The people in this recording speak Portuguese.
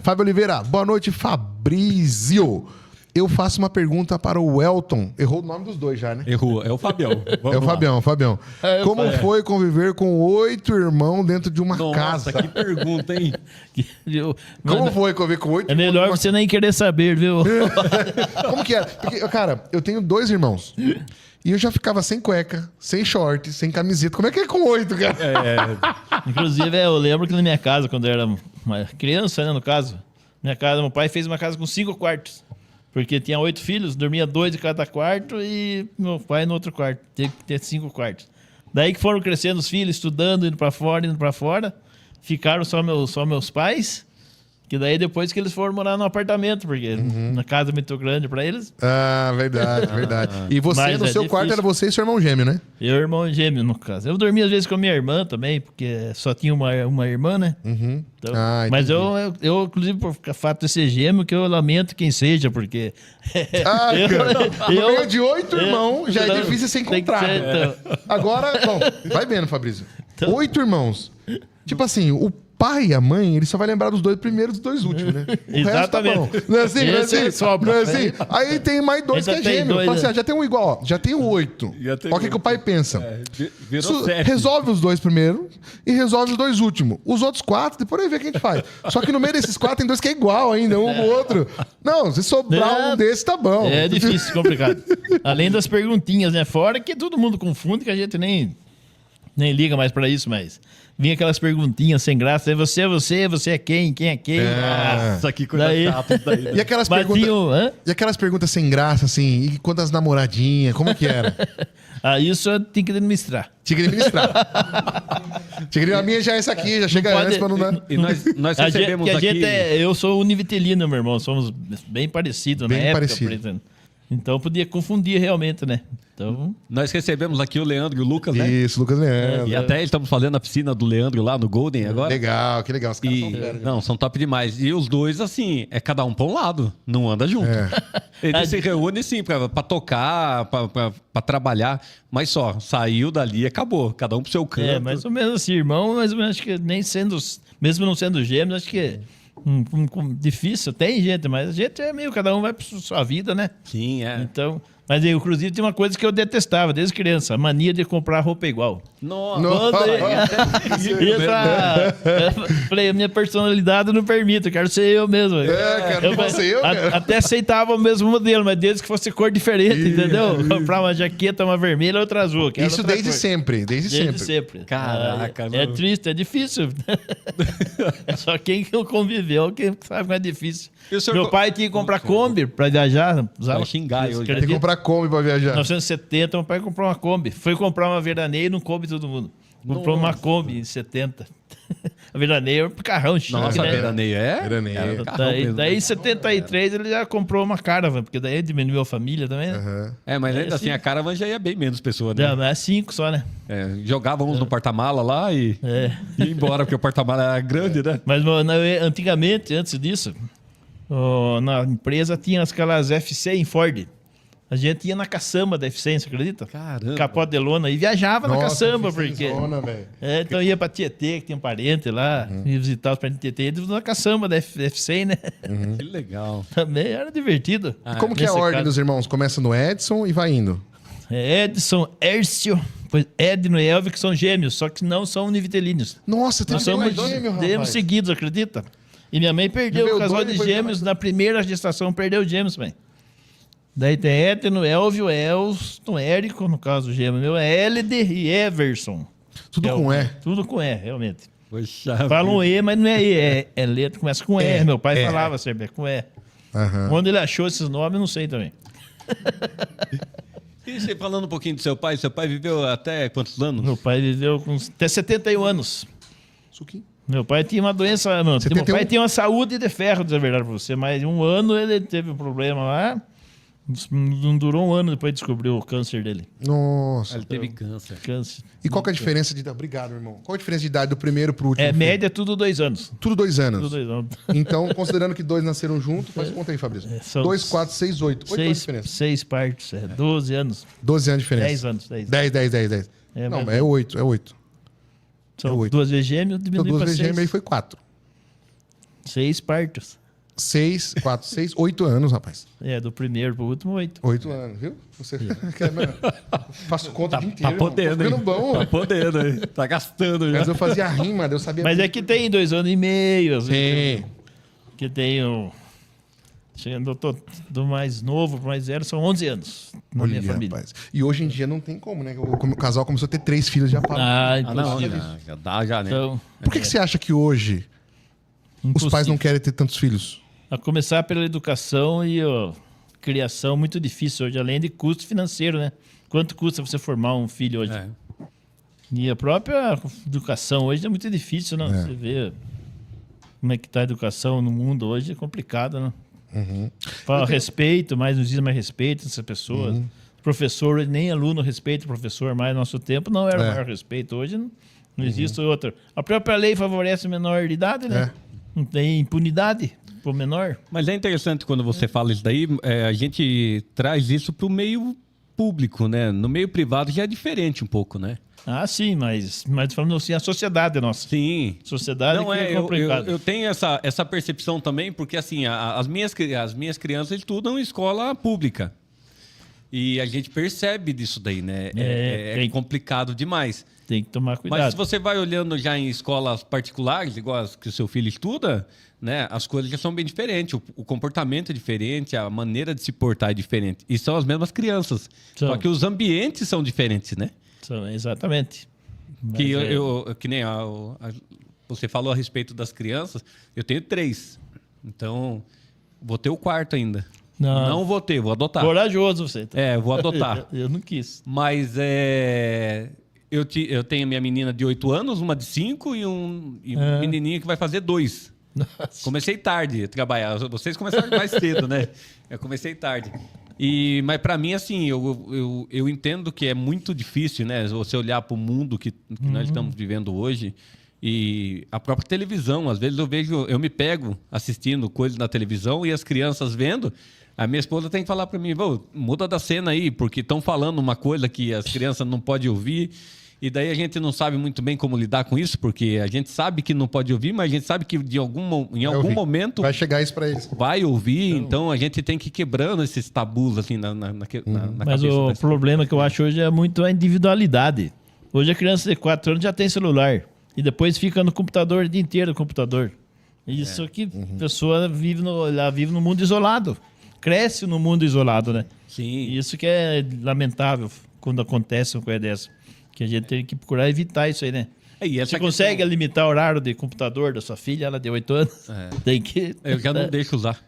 Fábio Oliveira, boa noite, Fabrício. Eu faço uma pergunta para o Elton. Errou o nome dos dois já, né? Errou, é o Fabião. É o Fabião. Como foi conviver com 8 irmãos dentro de uma casa? Nossa, que pergunta, hein? Como foi conviver com 8 É irmãos? melhor você nem querer saber, viu? Como que é? Porque, cara, eu tenho 2 irmãos. E eu já ficava sem cueca, sem short, sem camiseta. Como é que é com 8, cara? Inclusive, eu lembro que na minha casa, quando eu era uma criança, né, no caso, meu pai fez uma casa com 5 quartos. Porque tinha 8 filhos, dormia 2 em cada quarto e meu pai no outro quarto. Tinha que ter 5 quartos. Daí que foram crescendo os filhos, estudando, indo pra fora. Ficaram só meus pais. Que daí depois que eles foram morar no apartamento, porque na casa muito grande pra eles. Ah, verdade. E você, Mas no seu difícil. quarto, era você e seu irmão gêmeo, né? Eu e irmão gêmeo, no caso. Eu dormia às vezes com a minha irmã também, porque só tinha uma irmã, né? Então, mas eu, inclusive, por fato de ser gêmeo, que eu lamento quem seja, porque... No meio de 8 irmãos, já é difícil ser encontrado. Agora, bom, vai vendo, Fabrício. 8 irmãos. Tipo assim, o pai e a mãe, ele só vai lembrar dos 2 primeiros e dos 2 últimos, né? O resto tá bom. Não é assim? Não é assim? Sobra. Não é assim? Aí tem mais 2 que é gêmeo. Fala assim, já tem um igual, ó. Já tem o 8. Olha o que o pai pensa. Virou 7. Resolve os 2 primeiros e resolve os 2 últimos. Os outros 4, depois aí vê o que a gente faz. Só que no meio desses 4 tem 2 que é igual ainda, um com o outro. Não, se sobrar um desses, tá bom. É difícil, complicado. Além das perguntinhas, né? Fora que todo mundo confunde, que a gente nem liga mais pra isso, mas... Vinha aquelas perguntinhas sem graça. Você é quem? Quem é quem? Nossa, que coisa chata isso daí. E aquelas perguntas sem graça, assim, e quantas namoradinhas, como que era? Isso tem que administrar. Tinha que administrar. A minha já é essa aqui, já chega antes pra não dar... E nós recebemos aqui... Eu sou univitelino, meu irmão. Somos bem parecidos Bem na época. parecido. Então podia confundir realmente, né? Então... Nós recebemos aqui o Leandro e o Lucas, né? Isso, Lucas Leandro. E até estamos fazendo a piscina do Leandro lá no Golden agora. Legal, que legal. Os caras são fera, Não, são top demais. E os dois, assim, é cada um pra um lado. Não anda junto. Eles se reúnem, sim, pra tocar, pra trabalhar. Mas só, saiu dali e acabou. Cada um pro seu canto. É, mais ou menos assim, irmão. Mais ou menos, acho que nem sendo... Mesmo não sendo gêmeos, acho que... difícil, tem gente, mas a gente é meio, cada um vai pra sua vida, né? Sim, é. Então, mas eu, inclusive, tem uma coisa que eu detestava desde criança, a mania de comprar roupa igual. Nossa. Falei, a minha personalidade não permite, eu quero ser eu mesmo. Cara, não posso ser eu, cara. Até aceitava o mesmo modelo, mas desde que fosse cor diferente, entendeu? Comprar uma jaqueta, uma vermelha, outra azul. Isso desde sempre, desde sempre. Caraca, é triste, é difícil. É só quem conviveu que sabe como é difícil. Meu pai tinha que comprar Kombi pra viajar. Vai xingar hoje. Tem que comprar Kombi pra viajar. Em 1970, meu pai comprou uma Kombi. Foi comprar uma veraneia e não coube todo mundo. Comprou uma Kombi em 70. A veraneia era um carrão chique, Nossa, né? a veraneia é? Veraneia. Daí em 73 ele já comprou uma Caravan, porque daí diminuiu a família também, né? É, mas ainda assim a Caravan já ia bem menos pessoas, né? Não, é 5 só, né? Jogávamos no porta-mala lá e ia embora, porque o porta-mala era grande, né? Mas antigamente, antes disso, na empresa tinha aquelas FC em Ford. A gente ia na caçamba da FC, você acredita? Caramba. Capote de lona e viajava na caçamba, porque... Zona, então ia pra Tietê, que tinha um parente lá, ia visitar os parentes de Tietê, e na caçamba da FC, né? Que legal. Também era divertido. E como que é a ordem dos irmãos? Começa no Edson e vai indo. Edson, Hércio, Edno e Elvio, que são gêmeos, só que não são univitelíneos. Nossa, tem Nós somos gêmeo, rapaz. gêmeos seguidos, acredita? E minha mãe perdeu o casal de gêmeos na primeira gestação, perdeu os gêmeos, mãe. Daí tem Edno, Elvio, Elston, Érico, no caso gêmeo meu, Hélide e Everson. Tudo com E. Tudo com E, realmente. Poxa, Falam E, mas não é E, é letra, começa com E. Meu pai falava sempre, é com E. Onde ele achou esses nomes, eu não sei também. E você falando um pouquinho do seu pai viveu até quantos anos? Meu pai viveu até 71 anos. Suquinho. Meu pai tinha uma doença, meu pai tinha uma saúde de ferro, dizer a verdade pra você, mas um ano ele teve um problema lá. Não durou um ano depois de descobrir o câncer dele. Nossa. Ele teve câncer. E qual que é a diferença de... Obrigado, irmão. Qual é a diferença de idade do primeiro pro último? Média, tudo 2 anos. Tudo 2 anos. Tudo 2 anos. Então, considerando que 2 nasceram juntos, faz conta aí, Fabrício. 2, 4, 6, 8. 8 anos de diferença. 6 partes, 12 anos. 12 anos de diferença. 10 anos. 10. Não, é 8. São 2 vezes gêmeo, diminui então, para 6. 2 vezes gêmeo aí foi 4. 6 partos. 6, 4, 6, 8 anos, rapaz. Do primeiro pro último, 8. 8 anos, viu? Você faço conta o dia inteiro. Tá podendo, ficando bom. Tá podendo, hein? Tá gastando já. Mas eu fazia rima, eu sabia. Mas é que tem 2 anos e meio. Às Tem. vezes, que tem o... Chegando do mais novo pro mais velho, são 11 anos na minha família. Rapaz. E hoje em dia não tem como, né? O casal começou a ter 3 filhos já para. Não, já dá, já, né? Então, Por que você acha que hoje os pais não querem ter tantos filhos? A começar pela educação e criação, muito difícil hoje, além de custo financeiro, né? Quanto custa você formar um filho hoje? E a própria educação hoje é muito difícil, não? Você vê como é que tá a educação no mundo hoje, é complicado, né? Fala respeito, mas nos diz mais respeito dessas pessoas. Professor, nem aluno respeita o professor, mais no nosso tempo não era o maior respeito. Hoje não existe outra. A própria lei favorece o menor de idade, né? Não tem impunidade pro menor. Mas é interessante quando você fala isso daí, a gente traz isso pro meio público, né? No meio privado já é diferente um pouco, né? Ah, sim, mas falando assim, a sociedade nossa. Sim. Sociedade Não, que é complicado. eu tenho essa percepção também, porque assim, as minhas crianças estudam em escola pública. E a gente percebe disso daí, né? É complicado demais. Tem que tomar cuidado. Mas se você vai olhando já em escolas particulares, igual as que o seu filho estuda, né? As coisas já são bem diferentes. O comportamento é diferente, a maneira de se portar é diferente. E são as mesmas crianças. Só que os ambientes são diferentes, né? Exatamente. Que nem você falou a respeito das crianças, eu tenho 3. Então, vou ter o 4º ainda. Não vou ter, vou adotar. Corajoso você. Tá? Vou adotar. Eu não quis. Mas eu tenho a minha menina de 8 anos, uma de 5 e um menininho que vai fazer 2. Nossa. Comecei tarde a trabalhar. Vocês começaram mais cedo, né? Eu comecei tarde. Mas para mim, assim, eu entendo que é muito difícil, né? Você olhar para o mundo que nós estamos vivendo hoje e a própria televisão. Às vezes eu me pego assistindo coisas na televisão e as crianças vendo. A minha esposa tem que falar para mim, muda da cena aí, porque estão falando uma coisa que as crianças não podem ouvir. E daí a gente não sabe muito bem como lidar com isso, porque a gente sabe que não pode ouvir, mas a gente sabe que em algum momento vai chegar isso para eles. Vai ouvir, então a gente tem que ir quebrando esses tabus assim na mas o problema que eu acho hoje é muito a individualidade. Hoje a criança de 4 anos já tem celular e depois fica no computador o dia inteiro no computador. Isso que a pessoa vive no mundo isolado. Cresce no mundo isolado, né? Sim. Isso que é lamentável quando acontece uma coisa dessa. Que a gente tem que procurar evitar isso aí, né? Você consegue limitar o horário de computador da sua filha, ela tem 8 anos? Tem que... Eu já não deixo usar.